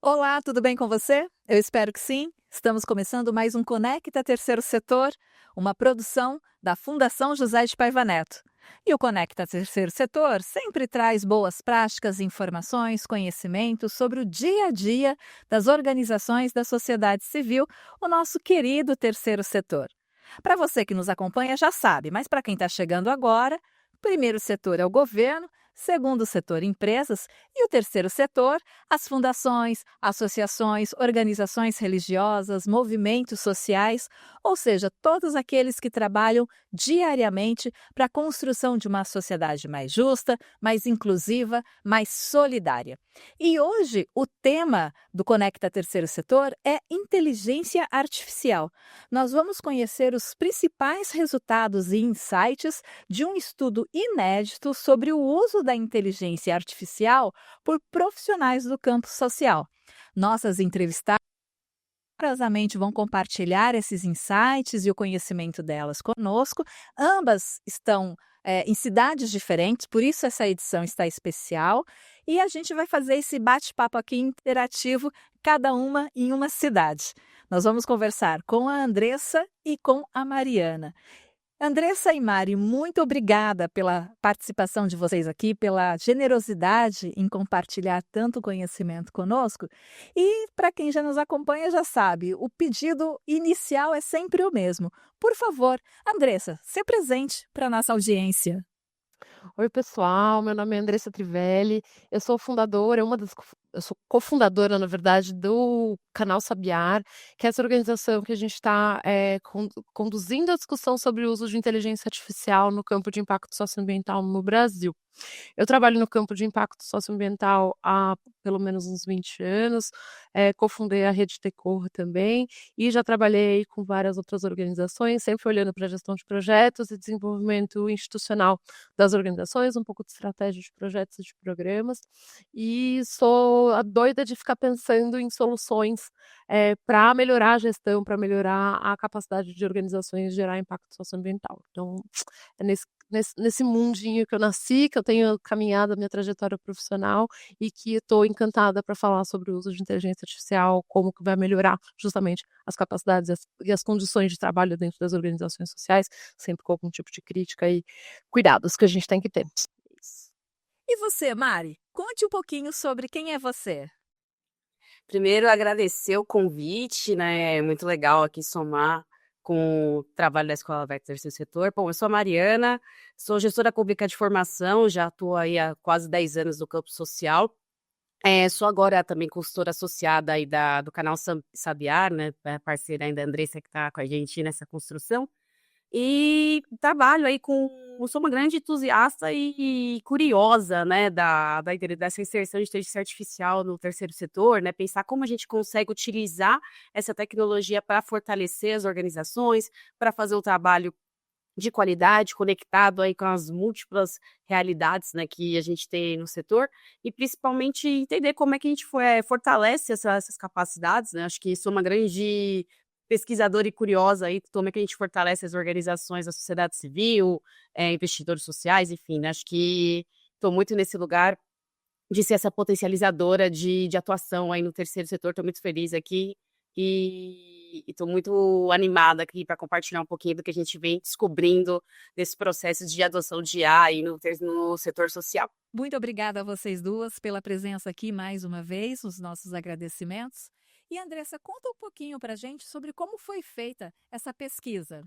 Olá, tudo bem com você? Eu espero que sim. Estamos começando mais um Conecta Terceiro Setor, uma produção da Fundação José de Paiva Neto. E o Conecta Terceiro Setor sempre traz boas práticas, informações, conhecimentos sobre o dia a dia das organizações da sociedade civil, o nosso querido terceiro setor. Para você que nos acompanha já sabe, mas para quem está chegando agora, o primeiro setor é o governo, segundo setor empresas e o terceiro setor as fundações, associações, organizações religiosas, movimentos sociais, ou seja, todos aqueles que trabalham diariamente para a construção de uma sociedade mais justa, mais inclusiva, mais solidária. E hoje o tema do Conecta Terceiro Setor é inteligência artificial. Nós vamos conhecer os principais resultados e insights de um estudo inédito sobre o uso da inteligência artificial por profissionais do campo social. Nossas entrevistadas generosamente vão compartilhar esses insights e o conhecimento delas conosco. Ambas estão em cidades diferentes, por isso essa edição está especial. E a gente vai fazer esse bate-papo aqui interativo, cada uma em uma cidade. Nós vamos conversar com a Andressa e com a Mariana. Andressa e Mari, muito obrigada pela participação de vocês aqui, pela generosidade em compartilhar tanto conhecimento conosco. E para quem já nos acompanha já sabe, o pedido inicial é sempre o mesmo. Por favor, Andressa, se presente para a nossa audiência. Oi, pessoal. Meu nome é Andressa Trivelli. Eu sou fundadora, eu sou cofundadora, na verdade, do Canal Sabiar, que é essa organização que a gente está conduzindo a discussão sobre o uso de inteligência artificial no campo de impacto socioambiental no Brasil. Eu trabalho no campo de impacto socioambiental há pelo menos uns 20 anos, cofundei a Rede Tecor também, e já trabalhei com várias outras organizações, sempre olhando para a gestão de projetos e desenvolvimento institucional das organizações, um pouco de estratégia de projetos e de programas, e sou a doida de ficar pensando em soluções para melhorar a gestão, para melhorar a capacidade de organizações de gerar impacto socioambiental. Então, é nesse mundinho que eu nasci, que eu tenho caminhado a minha trajetória profissional e que estou encantada para falar sobre o uso de inteligência artificial, como que vai melhorar justamente as capacidades e as condições de trabalho dentro das organizações sociais, sempre com algum tipo de crítica e cuidados que a gente tem que ter. Isso. E você, Mari? Conte um pouquinho sobre quem é você. Primeiro, agradecer o convite, né? É muito legal aqui somar com o trabalho da Escola Aberta do Terceiro Setor. Bom, eu sou a Mariana, sou gestora pública de formação, já estou aí há quase 10 anos no campo social. Sou agora também consultora associada aí do canal Sabiar, né? Parceira ainda da Andressa, que está com a gente nessa construção. E trabalho aí sou uma grande entusiasta e curiosa, né, dessa inserção de inteligência artificial no terceiro setor, né, pensar como a gente consegue utilizar essa tecnologia para fortalecer as organizações, para fazer o trabalho de qualidade, conectado aí com as múltiplas realidades, né, que a gente tem no setor, e principalmente entender como é que a gente fortalece essas capacidades, né, acho que sou uma grande pesquisadora e curiosa aí, como é que a gente fortalece as organizações da sociedade civil, investidores sociais, enfim, né, acho que estou muito nesse lugar de ser essa potencializadora de atuação aí no terceiro setor, estou muito feliz aqui e estou muito animada aqui para compartilhar um pouquinho do que a gente vem descobrindo desse processo de adoção de IA aí no setor social. Muito obrigada a vocês duas pela presença aqui mais uma vez, os nossos agradecimentos. E Andressa, conta um pouquinho para a gente sobre como foi feita essa pesquisa.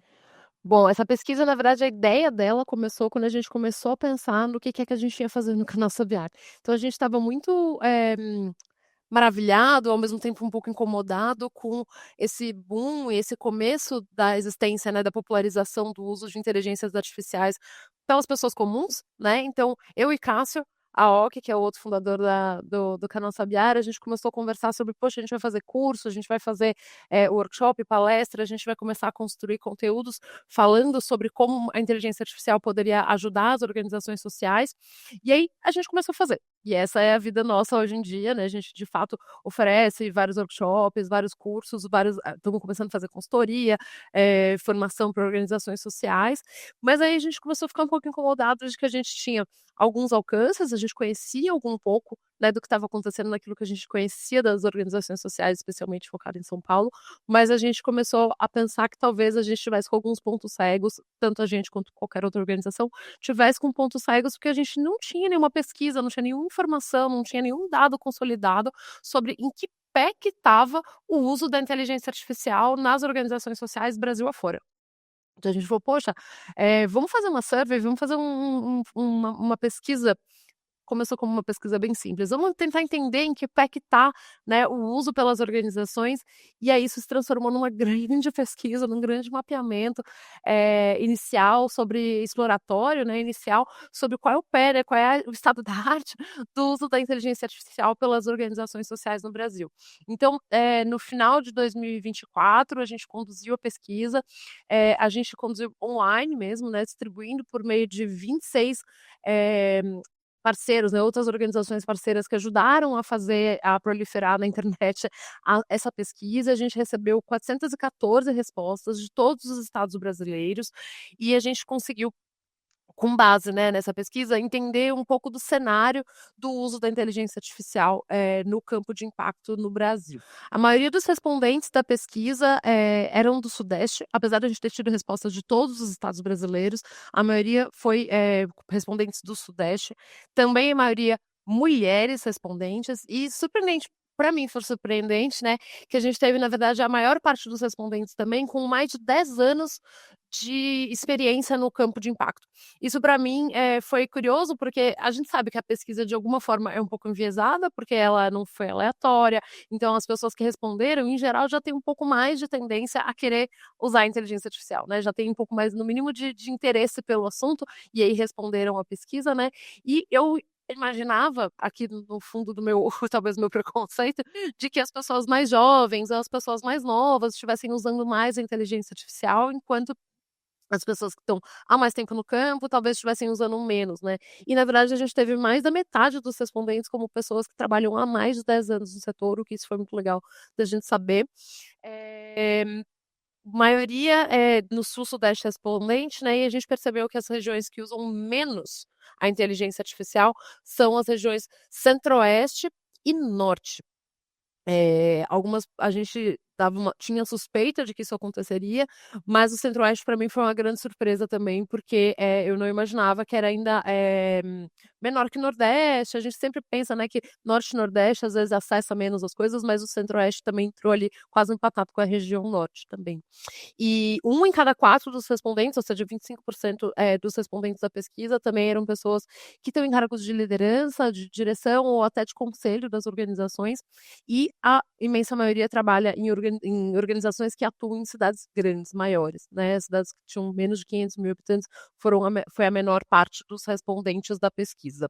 Bom, essa pesquisa, na verdade, a ideia dela começou quando a gente começou a pensar no que é que a gente ia fazer no Canal Sabiar. Então a gente estava muito maravilhado, ao mesmo tempo um pouco incomodado com esse boom e esse começo da existência, né, da popularização do uso de inteligências artificiais pelas pessoas comuns, né? Então, eu e Cássio, a Oki, que é o outro fundador do Canal Sabiar, a gente começou a conversar sobre, poxa, a gente vai fazer curso, a gente vai fazer workshop, palestra, a gente vai começar a construir conteúdos falando sobre como a inteligência artificial poderia ajudar as organizações sociais, e aí a gente começou a fazer. E essa é a vida nossa hoje em dia, né? A gente, de fato, oferece vários workshops, vários cursos, estamos começando a fazer consultoria, formação para organizações sociais, mas aí a gente começou a ficar um pouco incomodado de que a gente tinha alguns alcances, a gente conhecia algum pouco né, do que estava acontecendo naquilo que a gente conhecia das organizações sociais, especialmente focado em São Paulo, mas a gente começou a pensar que talvez a gente tivesse com alguns pontos cegos, tanto a gente quanto qualquer outra organização, tivesse com pontos cegos, porque a gente não tinha nenhuma pesquisa, não tinha nenhuma informação, não tinha nenhum dado consolidado sobre em que pé que estava o uso da inteligência artificial nas organizações sociais Brasil afora. Então a gente falou: "Poxa, vamos fazer uma survey, vamos fazer uma pesquisa". Começou como uma pesquisa bem simples. Vamos tentar entender em que pé que tá, né, o uso pelas organizações, e aí isso se transformou numa grande pesquisa, num grande mapeamento, inicial sobre exploratório, né, inicial, sobre qual é o pé, né, qual é o estado da arte do uso da inteligência artificial pelas organizações sociais no Brasil. Então, no final de 2024, a gente conduziu a pesquisa, a gente conduziu online mesmo, né, distribuindo por meio de 26, eh parceiros, né, outras organizações parceiras que ajudaram a proliferar na internet essa pesquisa. A gente recebeu 414 respostas de todos os estados brasileiros, e a gente conseguiu, com base, né, nessa pesquisa, entender um pouco do cenário do uso da inteligência artificial, no campo de impacto no Brasil. A maioria dos respondentes da pesquisa, eram do Sudeste, apesar de a gente ter tido respostas de todos os estados brasileiros, a maioria foi, respondentes do Sudeste, também a maioria mulheres respondentes, e surpreendente, para mim foi surpreendente, né, que a gente teve, na verdade, a maior parte dos respondentes também com mais de 10 anos de experiência no campo de impacto. Isso para mim, foi curioso, porque a gente sabe que a pesquisa de alguma forma é um pouco enviesada, porque ela não foi aleatória, então as pessoas que responderam, em geral, já têm um pouco mais de tendência a querer usar a inteligência artificial, né, já tem um pouco mais, no mínimo, de interesse pelo assunto, e aí responderam a pesquisa, né. E eu imaginava, aqui no fundo do meu talvez meu preconceito, de que as pessoas mais jovens, ou as pessoas mais novas estivessem usando mais a inteligência artificial, enquanto as pessoas que estão há mais tempo no campo, talvez estivessem usando menos, né. E na verdade a gente teve mais da metade dos respondentes como pessoas que trabalham há mais de 10 anos no setor, o que isso foi muito legal da gente saber. Maioria, no sul-sudeste respondente, né, e a gente percebeu que as regiões que usam menos a inteligência artificial são as regiões centro-oeste e norte. Algumas a gente tinha suspeita de que isso aconteceria, mas o Centro-Oeste para mim foi uma grande surpresa também, porque, eu não imaginava que era ainda, menor que Nordeste. A gente sempre pensa, né, que Norte e Nordeste às vezes acessa menos as coisas, mas o Centro-Oeste também entrou ali quase empatado com a região Norte também. E 1 em cada 4 dos respondentes, ou seja, 25%, dos respondentes da pesquisa também eram pessoas que estão em cargos de liderança, de direção ou até de conselho das organizações, e a imensa maioria trabalha em organizações que atuam em cidades grandes, maiores, né, cidades que tinham menos de 500.000 habitantes foi a menor parte dos respondentes da pesquisa.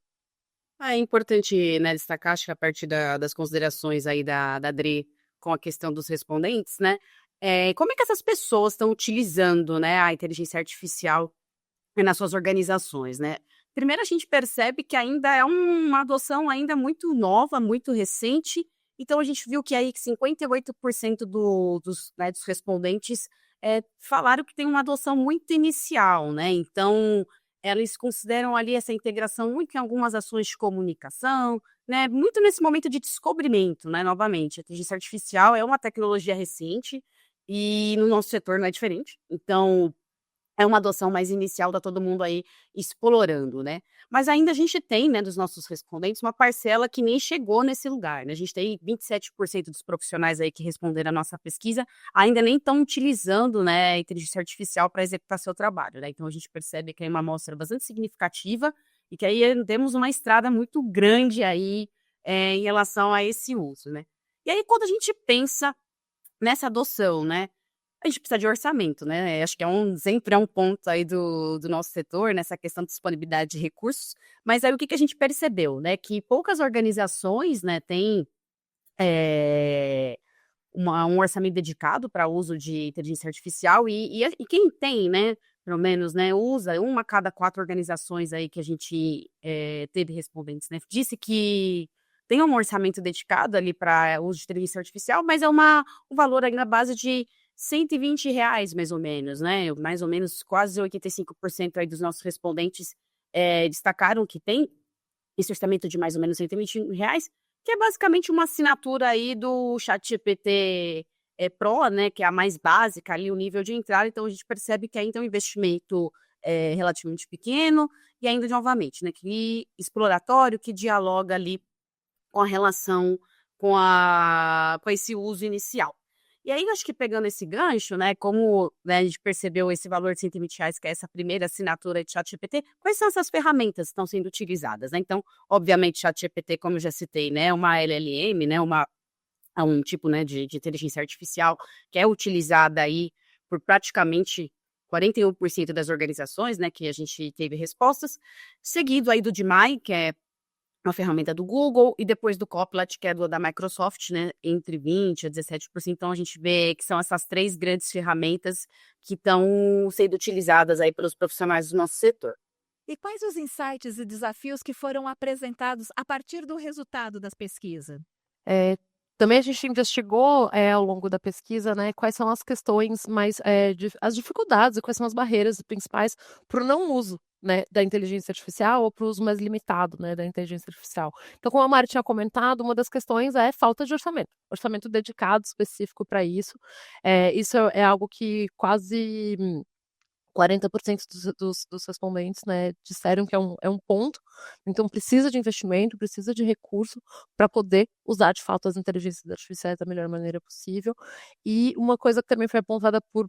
É importante, né, destacar, acho que a partir das considerações aí da Dri com a questão dos respondentes, né, como é que essas pessoas estão utilizando, né, a inteligência artificial nas suas organizações, né? Primeiro a gente percebe que ainda é uma adoção ainda muito nova, muito recente, então a gente viu que aí que 58% dos respondentes, falaram que tem uma adoção muito inicial, né, então eles consideram ali essa integração muito em algumas ações de comunicação, né, muito nesse momento de descobrimento, né, novamente, a inteligência artificial é uma tecnologia recente, e no nosso setor não é diferente, então é uma adoção mais inicial, tá todo mundo aí explorando, né. Mas ainda a gente tem, né, dos nossos respondentes, uma parcela que nem chegou nesse lugar, né, a gente tem 27% dos profissionais aí que responderam a nossa pesquisa, ainda nem estão utilizando, né, a inteligência artificial para executar seu trabalho, né, então a gente percebe que é uma amostra bastante significativa, e que aí temos uma estrada muito grande aí, em relação a esse uso, né. E aí quando a gente pensa nessa adoção, né, a gente precisa de orçamento, né, acho que sempre é um ponto aí do nosso setor, nessa questão de disponibilidade de recursos, mas aí o que que a gente percebeu, né, que poucas organizações, né, têm, eh, um orçamento dedicado para uso de inteligência artificial e quem tem, né, pelo menos, né, usa, 1 a cada 4 organizações aí que a gente, teve respondentes, né, disse que tem um orçamento dedicado ali para uso de inteligência artificial, mas é um valor aí na base de R$ 120 mais ou menos, né, mais ou menos quase 85% aí dos nossos respondentes, destacaram que tem esse orçamento de mais ou menos R$ 120, que é basicamente uma assinatura aí do ChatGPT Pro, né, que é a mais básica ali, o nível de entrada. Então a gente percebe que ainda é um investimento relativamente pequeno e ainda, novamente, né, que exploratório, que dialoga ali com a relação com esse uso inicial. E aí, acho que pegando esse gancho, né, como, né, a gente percebeu esse valor de R$ 120, que é essa primeira assinatura de ChatGPT, quais são essas ferramentas que estão sendo utilizadas, né? Então, obviamente, ChatGPT, como eu já citei, né, é uma LLM, né, é um tipo, né, de inteligência artificial que é utilizada aí por praticamente 41% das organizações, né, que a gente teve respostas, seguido aí do Gemini, que é uma ferramenta do Google, e depois do Copilot, que é da Microsoft, né, entre 20% a 17%. Então, a gente vê que são essas 3 grandes ferramentas que estão sendo utilizadas aí pelos profissionais do nosso setor. E quais os insights e desafios que foram apresentados a partir do resultado das pesquisas? Também a gente investigou, ao longo da pesquisa, né, quais são as questões mais, as dificuldades e quais são as barreiras principais para o não uso, né, da inteligência artificial ou para o uso mais limitado, né, da inteligência artificial. Então, como a Mari tinha comentado, uma das questões é falta de orçamento dedicado específico para isso. Isso é algo que quase 40% dos respondentes, né, disseram que é um ponto, então precisa de investimento, precisa de recurso para poder usar de fato as inteligências artificiais da melhor maneira possível. E uma coisa que também foi apontada por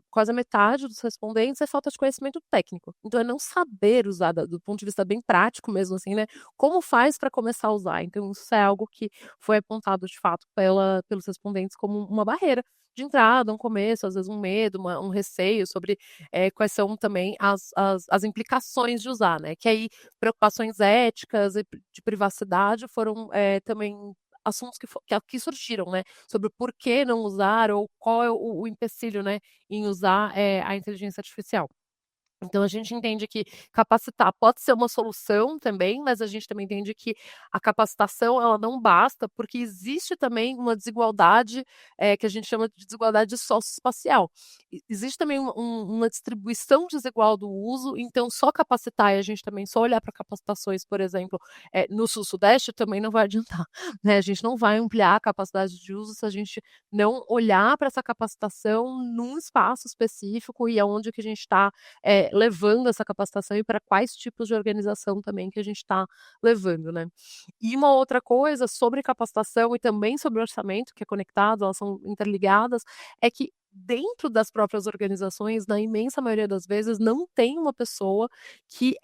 quase a metade dos respondentes é falta de conhecimento técnico. Então é não saber usar do ponto de vista bem prático mesmo, assim, né, como faz para começar a usar. Então isso é algo que foi apontado de fato pelos respondentes como uma barreira de entrada, um começo, às vezes um medo, um receio sobre quais são também as implicações de usar, né? Que aí preocupações éticas e de privacidade foram também assuntos que aqui surgiram, né? Sobre o porquê não usar ou qual é o empecilho, né, em usar a inteligência artificial. Então a gente entende que capacitar pode ser uma solução também, mas a gente também entende que a capacitação ela não basta, porque existe também uma desigualdade, que a gente chama de desigualdade socioespacial. Existe também uma distribuição desigual do uso, então só capacitar e a gente também só olhar para capacitações, por exemplo, no sul-sudeste também não vai adiantar, né, a gente não vai ampliar a capacidade de uso se a gente não olhar para essa capacitação num espaço específico e aonde que a gente está levando essa capacitação e para quais tipos de organização também que a gente está levando, né. E uma outra coisa sobre capacitação e também sobre orçamento, que é conectado, elas são interligadas, é que dentro das próprias organizações, na imensa maioria das vezes, não tem uma pessoa que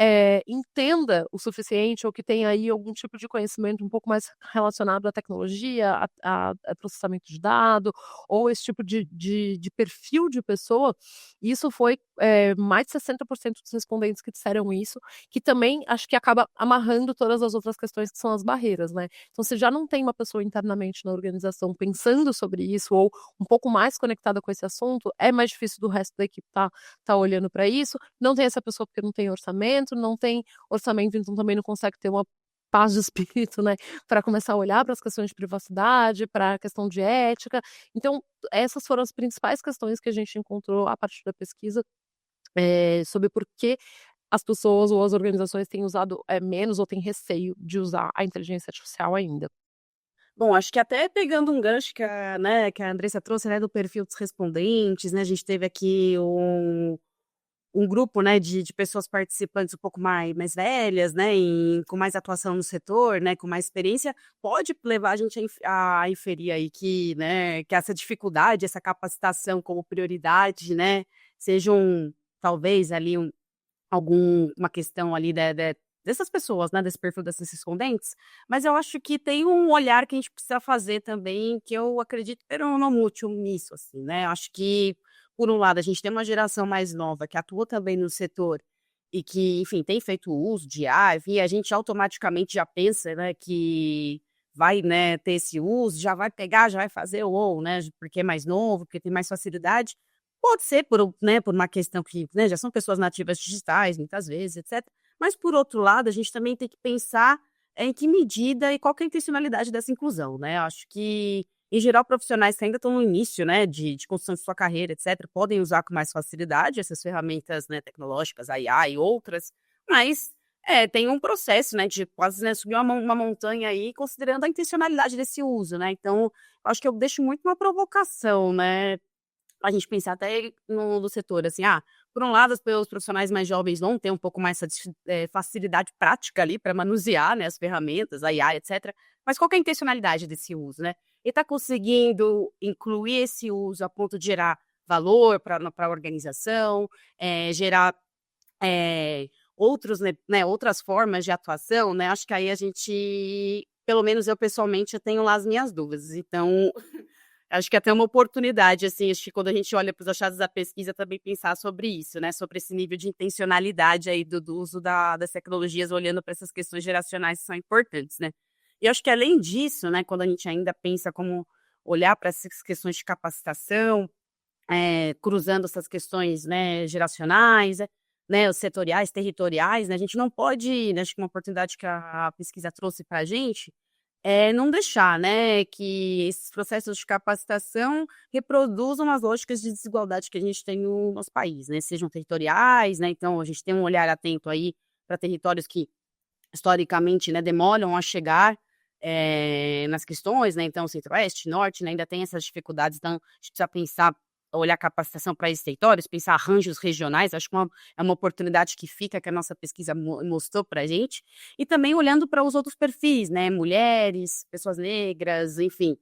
entenda o suficiente ou que tenha aí algum tipo de conhecimento um pouco mais relacionado à tecnologia, a processamento de dado, ou esse tipo de perfil de pessoa. Isso foi mais de 60% dos respondentes que disseram isso, que também acho que acaba amarrando todas as outras questões que são as barreiras, né. Então se já não tem uma pessoa internamente na organização pensando sobre isso ou um pouco mais conectada com esse assunto, é mais difícil do resto da equipe tá olhando para isso. Não tem essa pessoa porque não tem orçamento, então também não consegue ter uma paz de espírito, né, para começar a olhar para as questões de privacidade, para a questão de ética. Então essas foram as principais questões que a gente encontrou a partir da pesquisa, sobre por que as pessoas ou as organizações têm usado, menos ou têm receio de usar a inteligência artificial ainda. Bom, acho que até pegando um gancho que a Andressa trouxe, né, do perfil dos respondentes, né, a gente teve aqui um grupo, né, de pessoas participantes um pouco mais velhas, né, com mais atuação no setor, né, com mais experiência, pode levar a gente a inferir aí que, né, que essa dificuldade, essa capacitação como prioridade, né, sejam talvez ali uma questão ali dessas pessoas, né, desse perfil desses respondentes, mas eu acho que tem um olhar que a gente precisa fazer também, que eu acredito ter um não útil nisso, assim, né. Eu acho que, por um lado, a gente tem uma geração mais nova que atua também no setor e que, enfim, tem feito uso de IA, e a gente automaticamente já pensa, né, que vai, né, ter esse uso, já vai pegar, já vai fazer né, porque é mais novo, porque tem mais facilidade. Pode ser né, por uma questão que, né, já são pessoas nativas digitais, muitas vezes, etcétera. Mas, por outro lado, a gente também tem que pensar em que medida e qual que é a intencionalidade dessa inclusão, né. Eu acho que, em geral, profissionais que ainda estão no início, né, de construção de sua carreira, etcétera, podem usar com mais facilidade essas ferramentas, né, tecnológicas, a IA e outras, mas Tem um processo, né, de quase, né, subir uma montanha aí, considerando a intencionalidade desse uso, né. Então, eu acho que eu deixo muito uma provocação, né, a gente pensar até no setor, assim, por um lado, os profissionais mais jovens vão ter um pouco mais essa facilidade prática ali para manusear, né, as ferramentas, a IA, etcétera, mas qual que é a intencionalidade desse uso, né? Ele está conseguindo incluir esse uso a ponto de gerar valor para a organização, gerar outros, né, outras formas de atuação, né? Acho que aí a gente, pelo menos eu pessoalmente, eu tenho lá as minhas dúvidas. Então, acho que é até uma oportunidade, assim, acho que quando a gente olha para os achados da pesquisa, também pensar sobre isso, né? Sobre esse nível de intencionalidade aí do uso das tecnologias, olhando para essas questões geracionais que são importantes, né? E acho que além disso, né, quando a gente ainda pensa como olhar para essas questões de capacitação, cruzando essas questões, né, geracionais, né, os setoriais, territoriais, né, a gente não pode, né, acho que uma oportunidade que a pesquisa trouxe para a gente é não deixar, né, que esses processos de capacitação reproduzam as lógicas de desigualdade que a gente tem no nosso país, né, sejam territoriais, né, então a gente tem um olhar atento aí para territórios que historicamente, né, demoram a chegar nas questões, né, então centro-oeste, norte, né, ainda tem essas dificuldades, então a gente precisa pensar, olhar capacitação para esses territórios, pensar arranjos regionais, acho que é uma oportunidade que fica, que a nossa pesquisa mostrou para a gente, e também olhando para os outros perfis, né, mulheres, pessoas negras, enfim,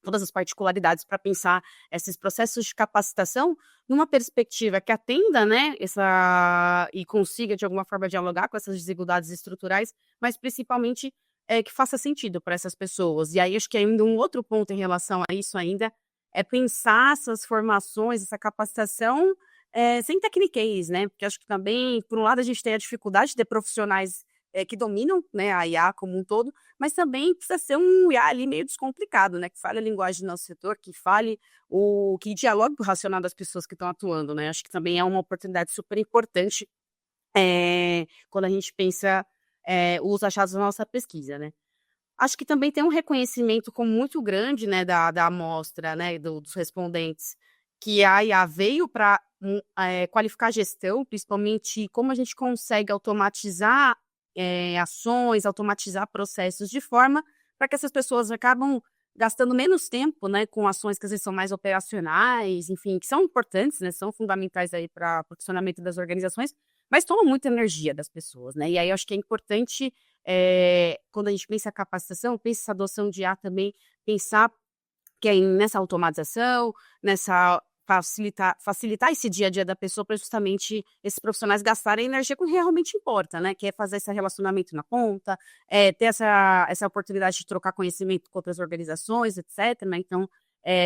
todas as particularidades para pensar esses processos de capacitação numa perspectiva que atenda, né, e consiga de alguma forma dialogar com essas desigualdades estruturais, mas principalmente que faça sentido para essas pessoas. E aí acho que ainda um outro ponto em relação a isso ainda é pensar essas formações, essa capacitação sem tecniquez, né? Porque acho que também, por um lado, a gente tem a dificuldade de ter profissionais que dominam, né, a IA como um todo, mas também precisa ser um IA ali meio descomplicado, né, que fale a linguagem do nosso setor, que dialogue com o racional das pessoas que estão atuando, né, acho que também é uma oportunidade super importante quando a gente pensa os achados da nossa pesquisa, né. Acho que também tem um reconhecimento como muito grande, né, da amostra, né, dos respondentes, que a IA veio para qualificar a gestão, principalmente como a gente consegue automatizar ações, automatizar processos de forma para que essas pessoas acabam gastando menos tempo, né, com ações que às vezes são mais operacionais, enfim, que são importantes, né, são fundamentais aí para o funcionamento das organizações, mas tomam muita energia das pessoas, né? E aí eu acho que é importante, quando a gente pensa a capacitação, pensa essa adoção de IA também, pensar que é nessa automatização, nessa facilitar esse dia a dia da pessoa para justamente esses profissionais gastarem energia com o que realmente importa, né, que é fazer esse relacionamento na ponta, ter essa oportunidade de trocar conhecimento com outras organizações, etcétera, né, então,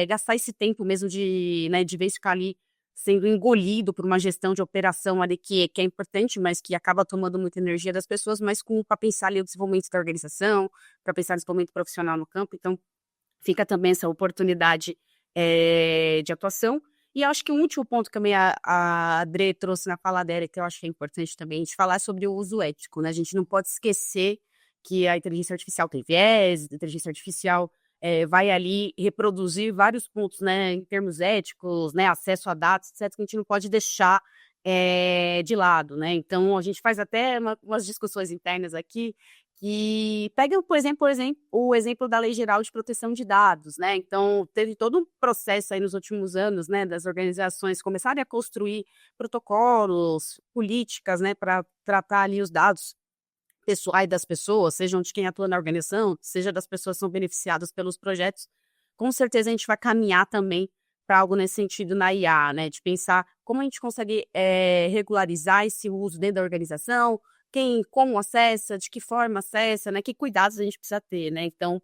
gastar esse tempo mesmo de, né, de vez ficar ali sendo engolido por uma gestão de operação ali que é importante, mas que acaba tomando muita energia das pessoas, mas para pensar ali o desenvolvimento da organização, para pensar no desenvolvimento profissional no campo, então fica também essa oportunidade de atuação. E acho que um último ponto que também a Adrê trouxe na fala dela, que eu acho que é importante também, a gente falar sobre o uso ético, né? A gente não pode esquecer que a inteligência artificial tem viés, a inteligência artificial vai ali reproduzir vários pontos, né, em termos éticos, né, acesso a dados, etc., que a gente não pode deixar de lado, né? Então, a gente faz até umas discussões internas aqui, que pega, por exemplo, o exemplo da Lei Geral de Proteção de Dados, né? Então, teve todo um processo aí nos últimos anos, né, das organizações começarem a construir protocolos, políticas, né, para tratar ali os dados pessoais das pessoas, sejam de quem atua na organização, seja das pessoas que são beneficiadas pelos projetos. Com certeza a gente vai caminhar também para algo nesse sentido na IA, né, de pensar como a gente consegue regularizar esse uso dentro da organização, como acessa, de que forma acessa, né, que cuidados a gente precisa ter, né, então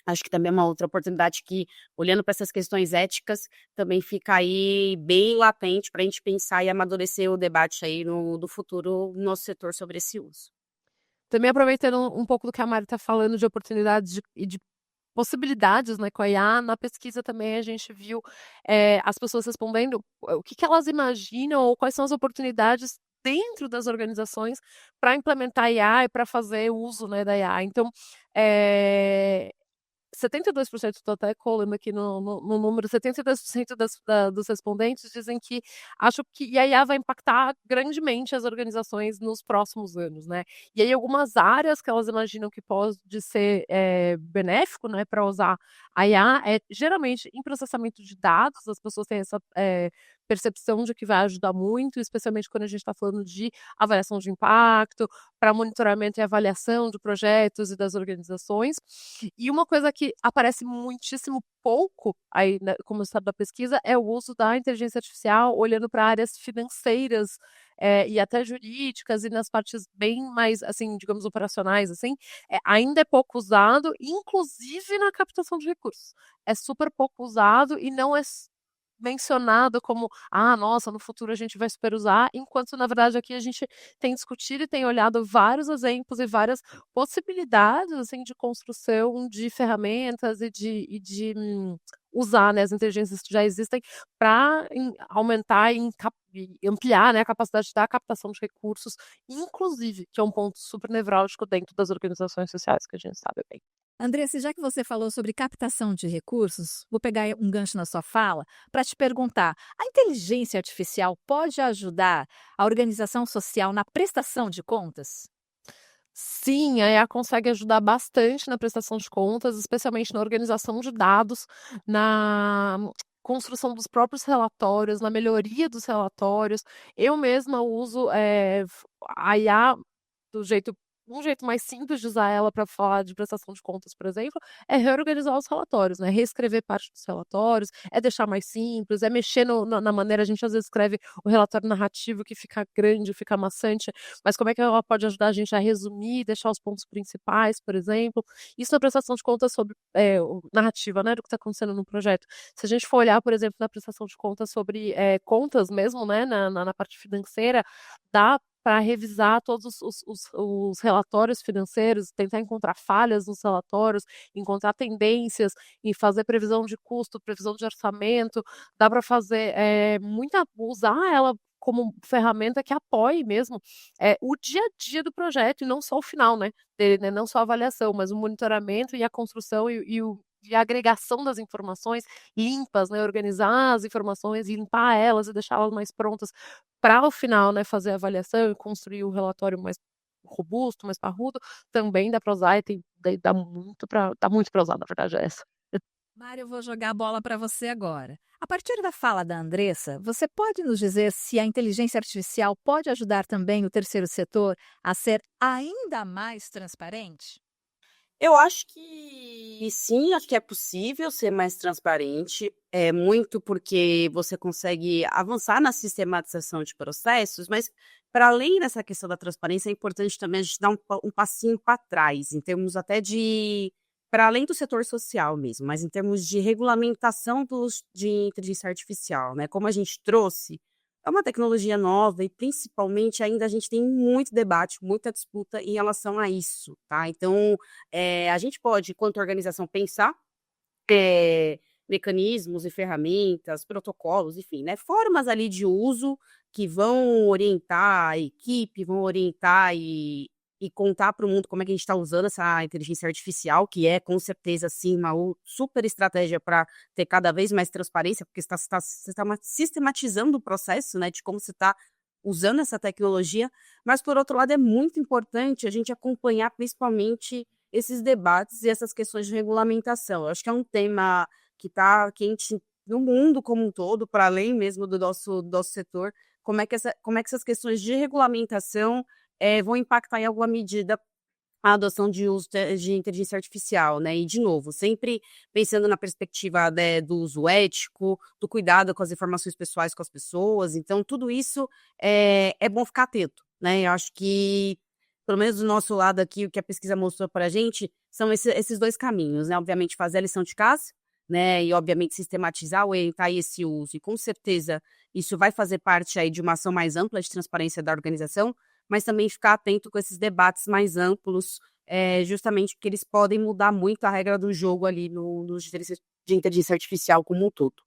acho que também é uma outra oportunidade que, olhando para essas questões éticas, também fica aí bem latente para a gente pensar e amadurecer o debate aí do futuro no nosso setor sobre esse uso. Também aproveitando um pouco do que a Mari está falando de oportunidades e de possibilidades, né, com a IA, na pesquisa também a gente viu as pessoas respondendo o que elas imaginam ou quais são as oportunidades dentro das organizações para implementar a IA e para fazer uso, né, da IA. Então, 72%, estou até colando aqui no número, 72% dos respondentes dizem que acham que a IA vai impactar grandemente as organizações nos próximos anos, né? E aí algumas áreas que elas imaginam que pode ser benéfico, né, para usar a IA é geralmente em processamento de dados, as pessoas têm essa percepção de que vai ajudar muito, especialmente quando a gente está falando de avaliação de impacto, para monitoramento e avaliação de projetos e das organizações. E uma coisa que aparece muitíssimo pouco aí, né, como estado da pesquisa, é o uso da inteligência artificial olhando para áreas financeiras e até jurídicas e nas partes bem mais, assim, digamos, operacionais, assim, ainda é pouco usado, inclusive na captação de recursos. É super pouco usado e não é mencionado como, nossa, no futuro a gente vai super usar, enquanto na verdade aqui a gente tem discutido e tem olhado vários exemplos e várias possibilidades, assim, de construção de ferramentas e de usar, né, as inteligências que já existem para aumentar e ampliar, né, a capacidade da captação de recursos, inclusive, que é um ponto super nevrálgico dentro das organizações sociais, que a gente sabe bem. Andressa, já que você falou sobre captação de recursos, vou pegar um gancho na sua fala para te perguntar: a inteligência artificial pode ajudar a organização social na prestação de contas? Sim, a IA consegue ajudar bastante na prestação de contas, especialmente na organização de dados, na construção dos próprios relatórios, na melhoria dos relatórios. Eu mesma uso, a IA do jeito um jeito mais simples de usar ela para falar de prestação de contas, por exemplo, é reorganizar os relatórios, né, reescrever parte dos relatórios, é deixar mais simples, é mexer na maneira a gente às vezes escreve o relatório narrativo que fica grande, fica maçante, mas como é que ela pode ajudar a gente a resumir, deixar os pontos principais, por exemplo. Isso na prestação de contas sobre, narrativa, né, do que está acontecendo no projeto. Se a gente for olhar, por exemplo, na prestação de contas sobre, contas mesmo, né, na parte financeira, dá para revisar todos os relatórios financeiros, tentar encontrar falhas nos relatórios, encontrar tendências e fazer previsão de custo, previsão de orçamento. Dá para fazer usar ela como ferramenta que apoie mesmo o dia a dia do projeto e não só o final, né, dele, né, não só a avaliação, mas o monitoramento e a construção e a agregação das informações limpas, né, organizar as informações, limpar elas e deixá-las mais prontas para o final, né, fazer a avaliação e construir o relatório mais robusto, mais parrudo, também dá para usar e dá muito para usar, na verdade é essa. Mário, eu vou jogar a bola para você agora. A partir da fala da Andressa, você pode nos dizer se a inteligência artificial pode ajudar também o terceiro setor a ser ainda mais transparente? Eu acho que sim, acho que é possível ser mais transparente, é muito porque você consegue avançar na sistematização de processos, mas para além dessa questão da transparência, é importante também a gente dar um passinho para trás, em termos até de para além do setor social mesmo, mas em termos de regulamentação de inteligência artificial, né? Como a gente trouxe, é uma tecnologia nova e principalmente ainda a gente tem muito debate, muita disputa em relação a isso, tá? Então, a gente pode, enquanto organização, pensar mecanismos e ferramentas, protocolos, enfim, né, formas ali de uso que vão orientar a equipe, vão orientar e contar para o mundo como é que a gente está usando essa inteligência artificial, que é com certeza sim uma super estratégia para ter cada vez mais transparência, porque você está sistematizando o processo, né, de como você está usando essa tecnologia, mas por outro lado é muito importante a gente acompanhar principalmente esses debates e essas questões de regulamentação. Eu acho que é um tema que está quente no mundo como um todo, para além mesmo do nosso setor, como é que essas questões de regulamentação vão impactar em alguma medida a adoção de uso de inteligência artificial, né? E, de novo, sempre pensando na perspectiva, né, do uso ético, do cuidado com as informações pessoais com as pessoas. Então, tudo isso é bom ficar atento, né? Eu acho que, pelo menos do nosso lado aqui, o que a pesquisa mostrou para a gente são esses dois caminhos, né? Obviamente, fazer a lição de casa, né? E, obviamente, sistematizar, orientar esse uso. E, com certeza, isso vai fazer parte aí de uma ação mais ampla de transparência da organização, mas também ficar atento com esses debates mais amplos, justamente porque eles podem mudar muito a regra do jogo ali no de inteligência artificial como um todo.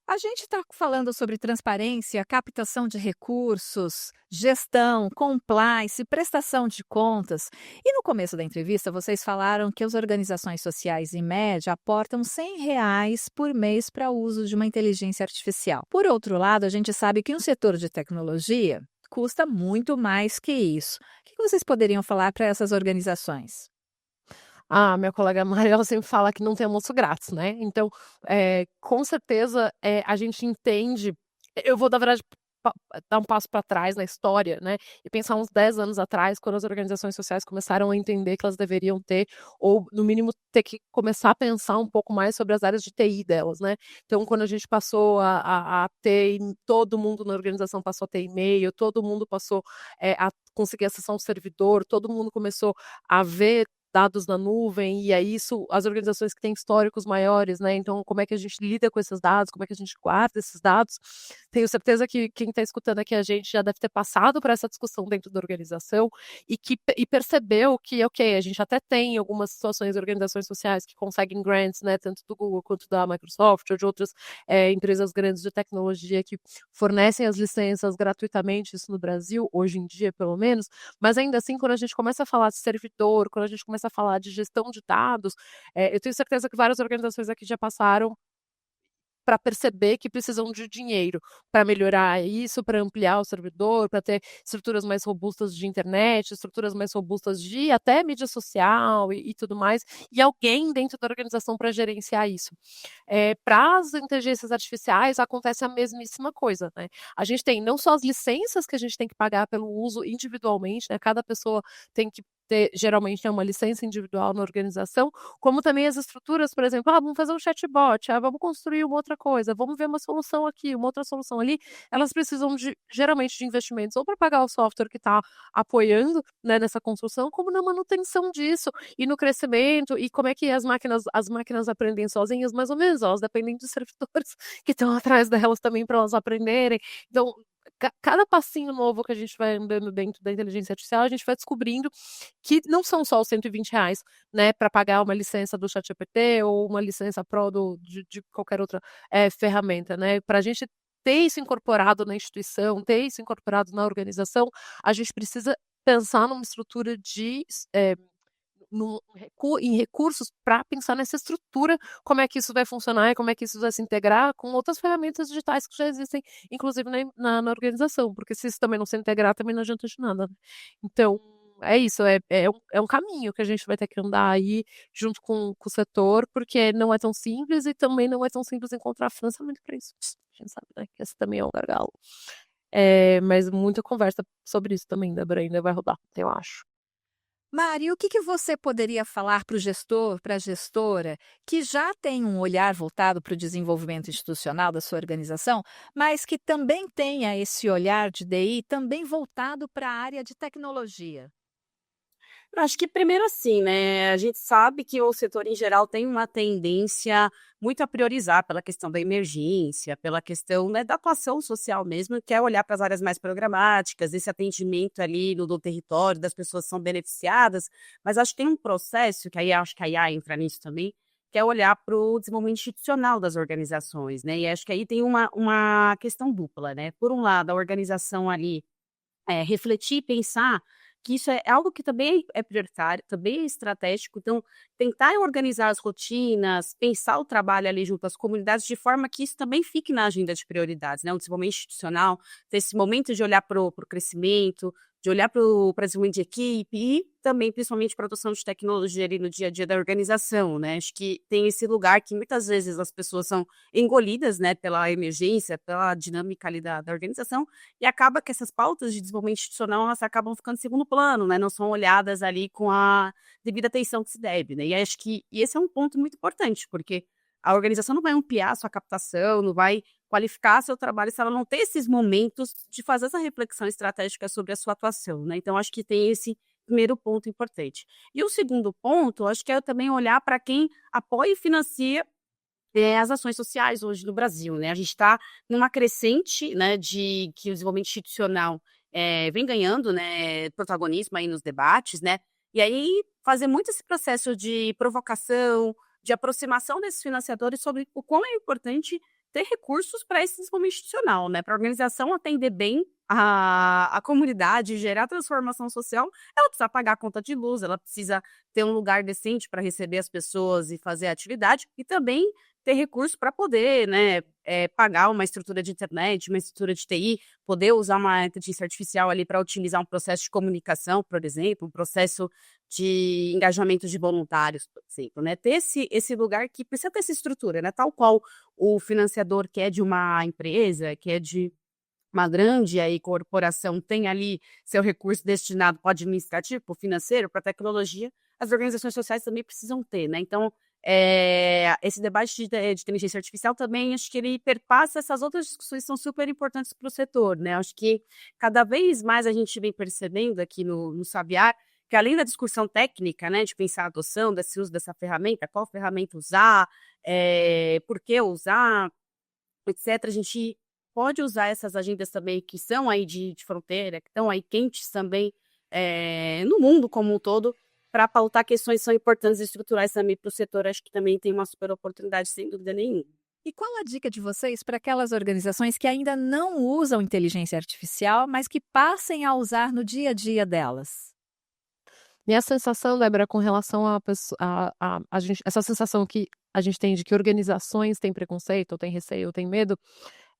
A gente está falando sobre transparência, captação de recursos, gestão, compliance, prestação de contas. E no começo da entrevista, vocês falaram que as organizações sociais, em média, aportam R$ 100 por mês para o uso de uma inteligência artificial. Por outro lado, a gente sabe que um setor de tecnologia custa muito mais que isso. O que vocês poderiam falar para essas organizações? Ah, minha colega Mariela sempre fala que não tem almoço grátis, né. Então, com certeza, a gente entende. Eu vou, na verdade, pa dar um passo para trás na história, né, e pensar uns 10 anos atrás, quando as organizações sociais começaram a entender que elas deveriam ter, ou no mínimo ter que começar a pensar um pouco mais sobre as áreas de TI delas, né. Então, quando a gente passou a ter, todo mundo na organização passou a ter e-mail, todo mundo passou, a conseguir acessar um servidor, todo mundo começou a ver dados na nuvem, e aí isso, as organizações que têm históricos maiores, né, então como é que a gente lida com esses dados, como é que a gente guarda esses dados. Tenho certeza que quem está escutando aqui a gente já deve ter passado por essa discussão dentro da organização e percebeu que, ok, a gente até tem algumas situações, organizações sociais que conseguem grants, né, tanto do Google quanto da Microsoft ou de outras empresas grandes de tecnologia que fornecem as licenças gratuitamente, isso no Brasil, hoje em dia pelo menos, mas ainda assim, quando a gente começa a falar de servidor, quando a gente começa a falar de gestão de dados, eu tenho certeza que várias organizações aqui já passaram para perceber que precisam de dinheiro para melhorar isso, para ampliar o servidor, para ter estruturas mais robustas de internet, estruturas mais robustas de até mídia social e tudo mais, e alguém dentro da organização para gerenciar isso. Para as inteligências artificiais acontece a mesmíssima coisa, né. A gente tem não só as licenças que a gente tem que pagar pelo uso individualmente, né, cada pessoa tem que ter, geralmente, uma licença individual na organização, como também as estruturas, por exemplo, vamos fazer um chatbot, vamos construir uma outra coisa, vamos ver uma solução aqui, uma outra solução ali, elas precisam geralmente de investimentos ou para pagar o software que está apoiando, né, nessa construção, como na manutenção disso e no crescimento, e como é que as máquinas aprendem sozinhas, mais ou menos, elas dependem de servidores que estão atrás delas também para elas aprenderem. Então, cada passinho novo que a gente vai andando dentro da inteligência artificial, a gente vai descobrindo que não são só os R$ 120, né, para pagar uma licença do ChatGPT ou uma licença Pro de qualquer outra, ferramenta, né. Para a gente ter isso incorporado na instituição, ter isso incorporado na organização, a gente precisa pensar numa estrutura de em recursos para pensar nessa estrutura, como é que isso vai funcionar e como é que isso vai se integrar com outras ferramentas digitais que já existem, inclusive na organização, porque se isso também não se integrar, também não adianta de nada, né. Então, é isso, é um caminho que a gente vai ter que andar aí junto com o setor, porque não é tão simples e também não é tão simples encontrar financiamento para isso. A gente sabe, né, que esse também é um gargalo. Mas muita conversa sobre isso também, Débora, ainda vai rodar, eu acho. Mari, o que você poderia falar para o gestor, para a gestora, que já tem um olhar voltado para o desenvolvimento institucional da sua organização, mas que também tenha esse olhar de DI também voltado para a área de tecnologia? Eu acho que primeiro assim, né, a gente sabe que o setor em geral tem uma tendência muito a priorizar pela questão da emergência, pela questão, né, da atuação social mesmo, que é olhar para as áreas mais programáticas, esse atendimento ali no do território, das pessoas que são beneficiadas, mas acho que tem um processo, que aí acho que a IA entra nisso também, que é olhar para o desenvolvimento institucional das organizações, né, e acho que aí tem uma questão dupla, né, por um lado a organização ali refletir e pensar que isso é algo que também é prioritário, também é estratégico, então tentar organizar as rotinas, pensar o trabalho ali junto às comunidades de forma que isso também fique na agenda de prioridades, né, o desenvolvimento institucional, ter esse momento de olhar para o crescimento, de olhar para o desenvolvimento de equipe e também, principalmente, para a adoção de tecnologia ali no dia a dia da organização, né, acho que tem esse lugar que muitas vezes as pessoas são engolidas, né, pela emergência, pela dinâmica ali da organização, e acaba que essas pautas de desenvolvimento institucional, elas acabam ficando em segundo plano, né, não são olhadas ali com a devida atenção que se deve, né, e acho que esse é um ponto muito importante, porque a organização não vai ampliar a sua captação, não vai qualificar seu trabalho se ela não ter esses momentos de fazer essa reflexão estratégica sobre a sua atuação, né, então acho que tem esse primeiro ponto importante. E o segundo ponto, acho que é também olhar para quem apoia e financia as ações sociais hoje no Brasil, né, a gente está numa crescente, né, de que o desenvolvimento institucional, vem ganhando, né, protagonismo aí nos debates, né, e aí fazer muito esse processo de provocação, de aproximação desses financiadores sobre o quão é importante ter recursos para esse desenvolvimento institucional, né? Para a organização atender bem a comunidade, gerar transformação social, ela precisa pagar a conta de luz, ela precisa ter um lugar decente para receber as pessoas e fazer a atividade, e também ter recurso para poder, né, pagar uma estrutura de internet, uma estrutura de TI, poder usar uma inteligência artificial ali para otimizar um processo de comunicação, por exemplo, um processo de engajamento de voluntários, por exemplo, né? Ter esse lugar que precisa ter essa estrutura, né? Tal qual o financiador que é de uma empresa, que é de uma grande aí corporação, tem ali seu recurso destinado para o administrativo, para o financeiro, para a tecnologia, as organizações sociais também precisam ter, né? Então, esse debate de inteligência artificial também, acho que ele perpassa essas outras discussões que são super importantes para o setor, né? Acho que cada vez mais a gente vem percebendo aqui no Sabiar que além da discussão técnica, né, de pensar a adoção desse uso dessa ferramenta, qual ferramenta usar, por que usar, etc., a gente pode usar essas agendas também que são aí de fronteira, que estão aí quentes também no mundo como um todo, para pautar questões que são importantes e estruturais também para o setor. Acho que também tem uma super oportunidade, sem dúvida nenhuma. E qual a dica de vocês para aquelas organizações que ainda não usam inteligência artificial, mas que passem a usar no dia a dia delas? Minha sensação, Débora, com relação a gente, essa sensação que a gente tem de que organizações têm preconceito, ou têm receio, ou têm medo,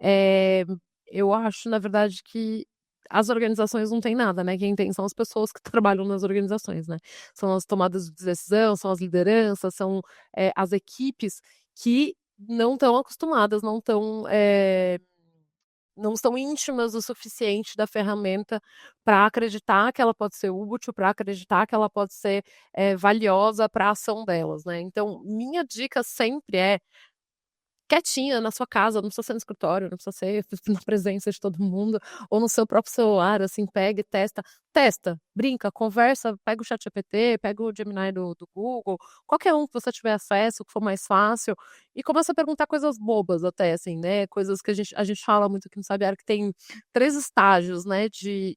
eh, eu acho, na verdade, que as organizações não têm nada, né? Quem tem são as pessoas que trabalham nas organizações, né? São as tomadas de decisão, são as lideranças, são as equipes que não estão acostumadas, não estão íntimas o suficiente da ferramenta para acreditar que ela pode ser útil, para acreditar que ela pode ser valiosa para a ação delas, né. Então, minha dica sempre é quietinha na sua casa, não precisa ser no escritório, não precisa ser na presença de todo mundo, ou no seu próprio celular, assim, pega e testa, brinca, conversa, pega o ChatGPT, pega o Gemini do Google, qualquer um que você tiver acesso, que for mais fácil, e começa a perguntar coisas bobas até, assim, né, coisas que a gente fala muito aqui no Sabiá, que tem 3 estágios, né, de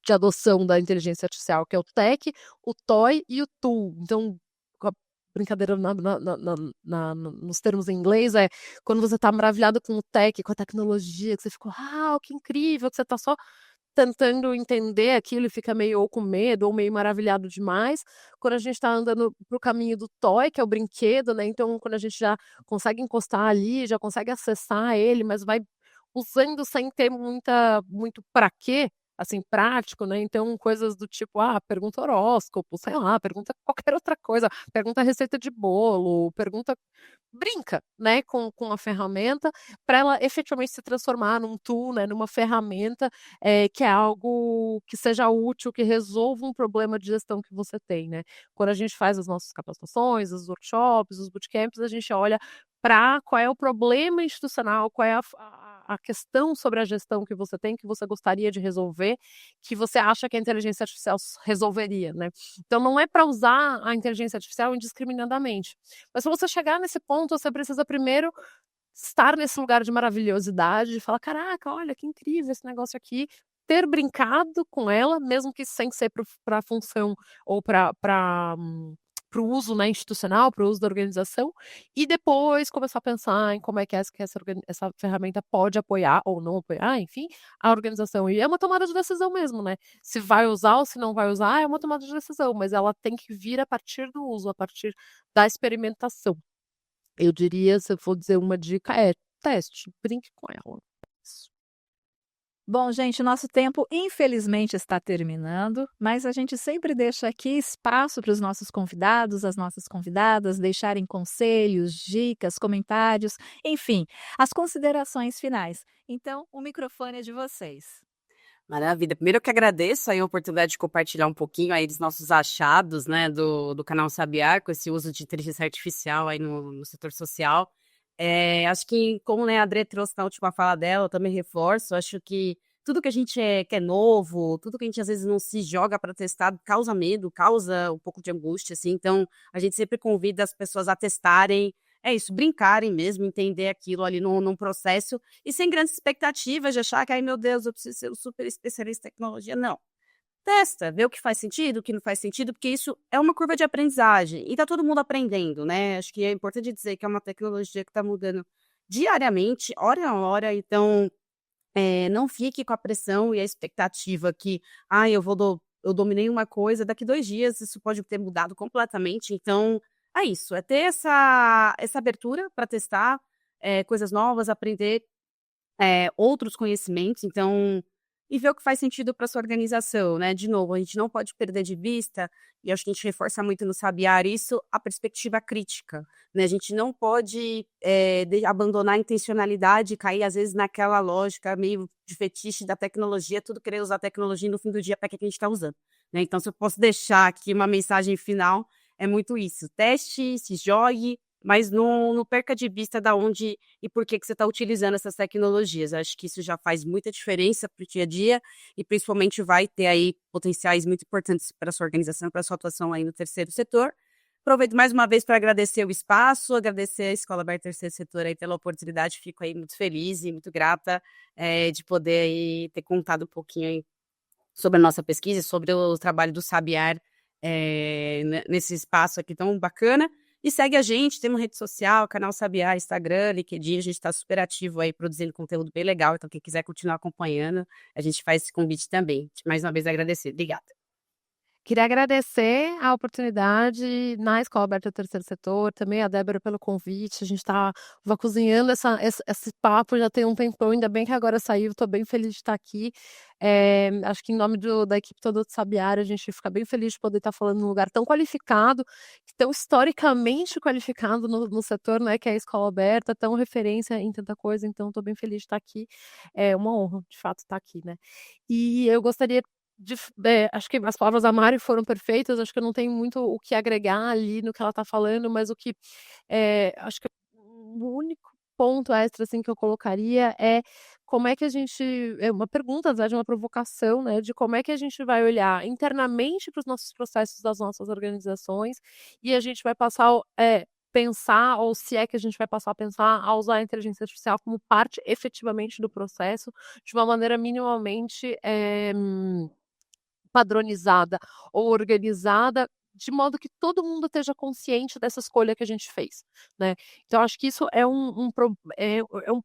adoção da inteligência artificial, que é o tech, o toy e o tool. Então, com a brincadeira nos termos em inglês, é quando você tá maravilhado com o tech, com a tecnologia, que você ficou: "Uau, que incrível", que você tá só tentando entender aquilo e fica meio ou com medo ou meio maravilhado demais. Quando a gente tá andando pro caminho do toy, que é o brinquedo, né, então quando a gente já consegue encostar ali, já consegue acessar ele, mas vai usando sem ter muito pra quê, assim, prático, né, então coisas do tipo, pergunta horóscopo, sei lá, pergunta qualquer outra coisa, pergunta receita de bolo, brinca, né, com a ferramenta, para ela efetivamente se transformar num tool, né, numa ferramenta, que é algo que seja útil, que resolva um problema de gestão que você tem, né. Quando a gente faz as nossas capacitações, os workshops, os bootcamps, a gente olha para qual é o problema institucional, qual é a questão sobre a gestão que você tem, que você gostaria de resolver, que você acha que a inteligência artificial resolveria, né. Então não é para usar a inteligência artificial indiscriminadamente, mas se você chegar nesse ponto, você precisa primeiro estar nesse lugar de maravilhosidade, de falar: "Caraca, olha que incrível esse negócio aqui", ter brincado com ela, mesmo que sem ser para a função ou para o uso, né, institucional, para o uso da organização, e depois começar a pensar em como é que essa ferramenta pode apoiar ou não apoiar, enfim, a organização. E é uma tomada de decisão mesmo, né, se vai usar ou se não vai usar, é uma tomada de decisão, mas ela tem que vir a partir do uso, a partir da experimentação. Eu diria, se eu for dizer uma dica, é teste, brinque com ela. Isso. Bom, gente, o nosso tempo infelizmente está terminando, mas a gente sempre deixa aqui espaço para os nossos convidados, as nossas convidadas deixarem conselhos, dicas, comentários, enfim, as considerações finais. Então, o microfone é de vocês. Maravilha. Primeiro eu que agradeço aí a oportunidade de compartilhar um pouquinho aí dos nossos achados, né, do canal Sabiá, com esse uso de inteligência artificial aí no setor social. Acho que, como, né, a Adrê trouxe na última fala dela, eu também reforço, acho que tudo que a gente que é novo, tudo que a gente às vezes não se joga para testar, causa medo, causa um pouco de angústia, assim, então a gente sempre convida as pessoas a testarem, é isso, brincarem mesmo, entender aquilo ali num processo, e sem grandes expectativas de achar que, ai meu Deus, eu preciso ser um super especialista em tecnologia, não. testa, vê o que faz sentido, o que não faz sentido, porque isso é uma curva de aprendizagem e tá todo mundo aprendendo, né? Acho que é importante dizer que é uma tecnologia que está mudando diariamente, hora a hora, então não fique com a pressão e a expectativa que, eu dominei uma coisa, daqui 2 dias isso pode ter mudado completamente. Então, é isso, é ter essa abertura para testar, coisas novas, aprender, outros conhecimentos, então e ver o que faz sentido para sua organização, né. De novo, a gente não pode perder de vista, e acho que a gente reforça muito no Sabiar isso, a perspectiva crítica, né. A gente não pode, abandonar a intencionalidade e cair, às vezes, naquela lógica meio de fetiche da tecnologia, tudo querer usar tecnologia e no fim do dia para que a gente está usando, né. Então, se eu posso deixar aqui uma mensagem final, é muito isso: teste, se jogue, mas não perca de vista da onde e por que você está utilizando essas tecnologias. Acho que isso já faz muita diferença para o dia a dia e principalmente vai ter aí potenciais muito importantes para sua organização, para sua atuação aí no terceiro setor. Aproveito mais uma vez para agradecer o espaço, agradecer a Escola Aberta Terceiro Setor aí pela oportunidade, fico aí muito feliz e muito grata, de poder aí ter contado um pouquinho aí sobre a nossa pesquisa, sobre o trabalho do Sabiar, nesse espaço aqui tão bacana. E segue a gente, temos rede social, canal Sabiá, Instagram, LinkedIn, a gente está super ativo aí, produzindo conteúdo bem legal, então quem quiser continuar acompanhando, a gente faz esse convite também. Mais uma vez agradecer. Obrigada. Queria agradecer a oportunidade na Escola Aberta Terceiro Setor, também a Débora pelo convite, a gente estava cozinhando esse papo já tem um tempão, ainda bem que agora saiu, estou bem feliz de estar aqui. Acho que em nome da equipe toda do Sabiar, a gente fica bem feliz de poder estar falando num lugar tão qualificado, tão historicamente qualificado no setor, né, que é a Escola Aberta, tão referência em tanta coisa, então estou bem feliz de estar aqui, é uma honra, de fato, estar aqui, né. E eu gostaria acho que as palavras da Mari foram perfeitas, acho que eu não tenho muito o que agregar ali no que ela está falando, mas o que, acho que o único ponto extra, assim, que eu colocaria é como é que a gente uma pergunta, na verdade, uma provocação, né, de como é que a gente vai olhar internamente para os nossos processos das nossas organizações e a gente vai passar pensar, ou se é que a gente vai passar a pensar, a usar a inteligência artificial como parte efetivamente do processo, de uma maneira minimamente, padronizada ou organizada, de modo que todo mundo esteja consciente dessa escolha que a gente fez, né. Então acho que isso é um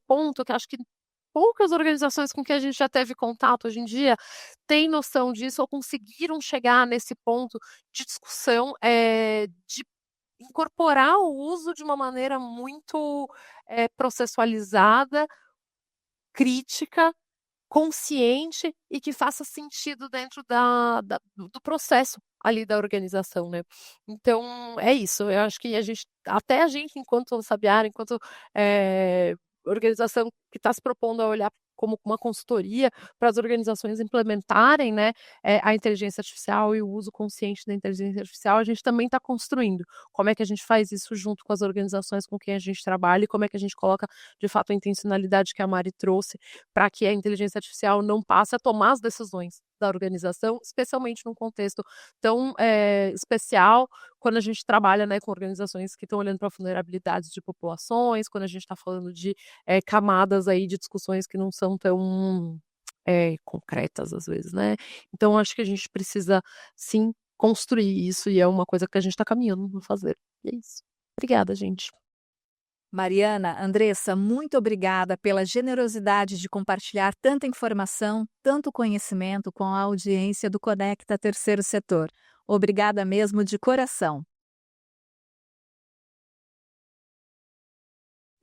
ponto que acho que poucas organizações com que a gente já teve contato hoje em dia têm noção disso ou conseguiram chegar nesse ponto de discussão, de incorporar o uso de uma maneira muito, processualizada, crítica, consciente e que faça sentido dentro do processo ali da organização, né. Então é isso, eu acho que até a gente enquanto Sabiá, enquanto, organização que está se propondo a olhar como uma consultoria para as organizações implementarem, né, a inteligência artificial e o uso consciente da inteligência artificial, a gente também está construindo. Como é que a gente faz isso junto com as organizações com quem a gente trabalha e como é que a gente coloca, de fato, a intencionalidade que a Mari trouxe para que a inteligência artificial não passe a tomar as decisões da organização, especialmente num contexto tão, especial, quando a gente trabalha, né, com organizações que estão olhando para vulnerabilidades de populações, quando a gente está falando de, camadas aí de discussões que não são tão, concretas às vezes, né. Então acho que a gente precisa sim construir isso e é uma coisa que a gente está caminhando para fazer. E é isso. Obrigada, gente. Mariana, Andressa, muito obrigada pela generosidade de compartilhar tanta informação, tanto conhecimento com a audiência do Conecta Terceiro Setor. Obrigada mesmo de coração.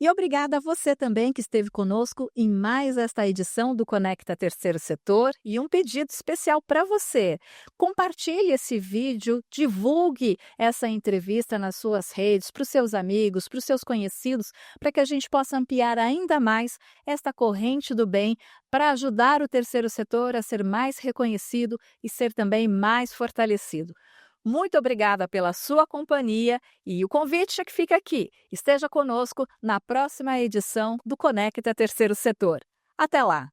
E obrigada a você também que esteve conosco em mais esta edição do Conecta Terceiro Setor e um pedido especial para você. Compartilhe esse vídeo, divulgue essa entrevista nas suas redes, para os seus amigos, para os seus conhecidos, para que a gente possa ampliar ainda mais esta corrente do bem para ajudar o terceiro setor a ser mais reconhecido e ser também mais fortalecido. Muito obrigada pela sua companhia e o convite é que fica aqui. Esteja conosco na próxima edição do Conecta Terceiro Setor. Até lá!